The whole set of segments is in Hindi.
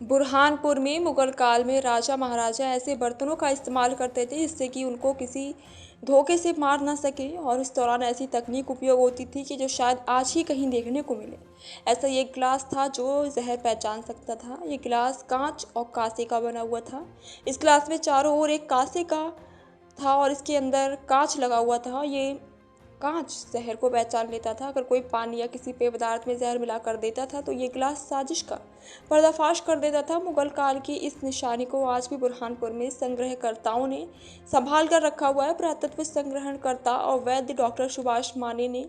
बुरहानपुर में मुगल काल में राजा महाराजा ऐसे बर्तनों का इस्तेमाल करते थे जिससे कि उनको किसी धोखे से मार ना सके, और इस दौरान ऐसी तकनीक उपयोग होती थी कि जो शायद आज ही कहीं देखने को मिले। ऐसा ये गिलास था जो जहर पहचान सकता था। ये गिलास कांच और कांसे का बना हुआ था। इस गिलास में चारों ओर एक कांसे का था और इसके अंदर कांच लगा हुआ था। ये कांच जहर को पहचान लेता था। अगर कोई पानी या किसी पेय पदार्थ में जहर मिला कर देता था तो ये गिलास साजिश का पर्दाफाश कर देता था। मुगल काल की इस निशानी को आज भी बुरहानपुर में संग्रहकर्ताओं ने संभाल कर रखा हुआ है। पुरातत्व संग्रहणकर्ता और वैद्य डॉक्टर सुभाष माने ने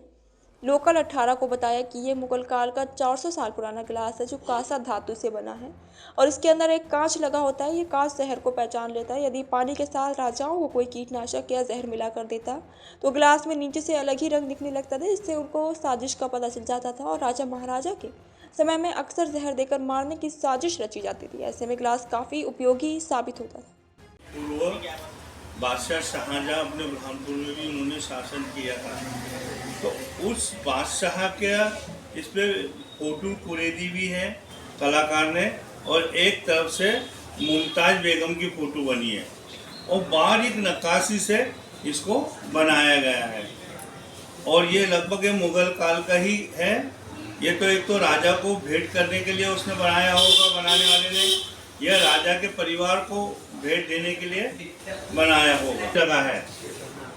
लोकल 18 को बताया कि ये मुगल काल का 400 साल पुराना गिलास है जो कांसा धातु से बना है और इसके अंदर एक कांच लगा होता है। ये कांच जहर को पहचान लेता है। यदि पानी के साथ राजाओं को कोई कीटनाशक या जहर मिला कर देता तो गिलास में नीचे से अलग ही रंग दिखने लगता था, जिससे उनको साजिश का पता चल जाता था और राजा महाराजा के समय में अक्सर जहर देकर मारने की साजिश रची जाती थी। ऐसे में गिलास काफ़ी उपयोगी साबित होता था। बादशाह शाहजहां अपने बुरहानपुर में भी उन्होंने शासन किया था, तो उस बादशाह के इस पे फोटो कुरेदी भी है कलाकार ने, और एक तरफ से मुमताज बेगम की फोटो बनी है और बारीक नक्काशी से इसको बनाया गया है। और ये लगभग मुगल काल का ही है। ये तो एक तो राजा को भेंट करने के लिए उसने बनाया होगा बनाने वाले ने, यह राजा के परिवार को भेंट देने के लिए बनाया होगा जगह है।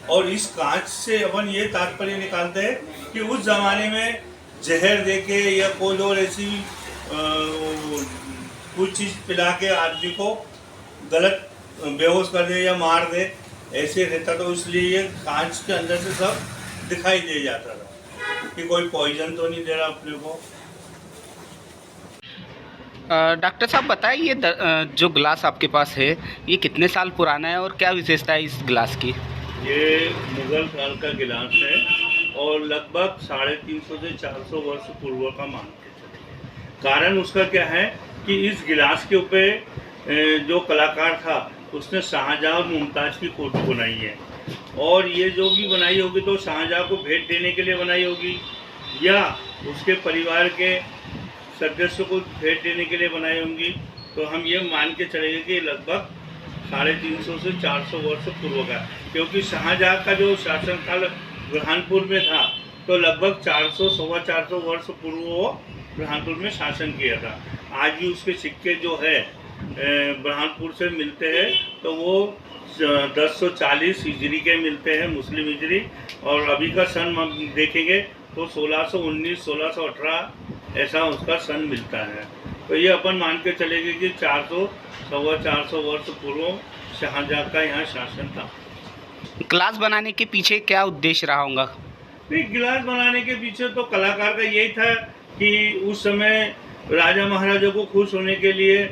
और इस कांच से अपन ये तात्पर्य निकालते हैं कि उस जमाने में जहर देके या कोई और ऐसी कुछ चीज़ पिला के आदमी को गलत बेहोश कर दे या मार दे, ऐसे रहता, तो इसलिए ये कांच के अंदर से सब दिखाई दे जाता था कि कोई पॉइजन तो नहीं दे रहा अपने को। डॉक्टर साहब बताइए, ये जो गिलास आपके पास है ये कितने साल पुराना है और क्या विशेषता है इस गिलास की? ये मुगल काल का गिलास है और लगभग 350 से 400 वर्ष पूर्व का मान के चलिए। कारण उसका क्या है कि इस गिलास के ऊपर जो कलाकार था उसने शाहजहां और मुमताज की फोटो बनाई है, और ये जो भी बनाई होगी तो शाहजहां को भेंट देने के लिए बनाई होगी या उसके परिवार के सदस्यों को भेंट देने के लिए बनाई होंगी। तो हम ये मान के चलेंगे कि लगभग 350 से 400 वर्ष पूर्व का, क्योंकि शाहजहां का जो शासनकाल बुरहानपुर में था तो लगभग 400 सवा 400 वर्ष पूर्व वो बुरहानपुर में शासन किया था। आज भी उसके सिक्के जो है बुरहानपुर से मिलते हैं तो वो 1040 हिजरी के मिलते हैं, मुस्लिम हिजरी, और अभी का सन हम देखेंगे तो 1619 1618 ऐसा उसका सन मिलता है। तो ये अपन मान के चलेंगे कि 400 सवा 400 वर्ष पूर्व शाहजहां का यहाँ शासन था। गिलास बनाने के पीछे क्या उद्देश्य रहा होगा? गिलास बनाने के पीछे तो कलाकार का यही था कि उस समय राजा महाराजा को खुश होने के लिए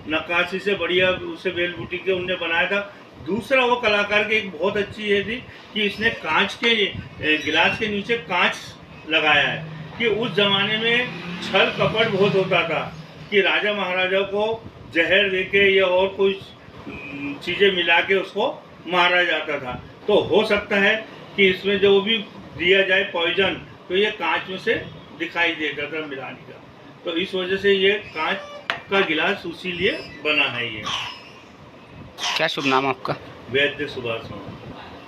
नक्काशी से बढ़िया उसे बेलबूटी के उनने बनाया था। दूसरा वो कलाकार की एक बहुत अच्छी ये थी कि इसने कांच के गिलास के नीचे कांच लगाया है कि उस जमाने में छल कपट बहुत होता था कि राजा महाराजा को जहर देके या और कोई चीज़ें मिला के उसको मारा जाता था। तो हो सकता है कि इसमें जो भी दिया जाए पॉइजन तो ये कांच में से दिखाई देता था मिलाने का, तो इस वजह से ये कांच का गिलास उसी लिए बना है। ये क्या शुभ नाम आपका? वैद्य सुभाष।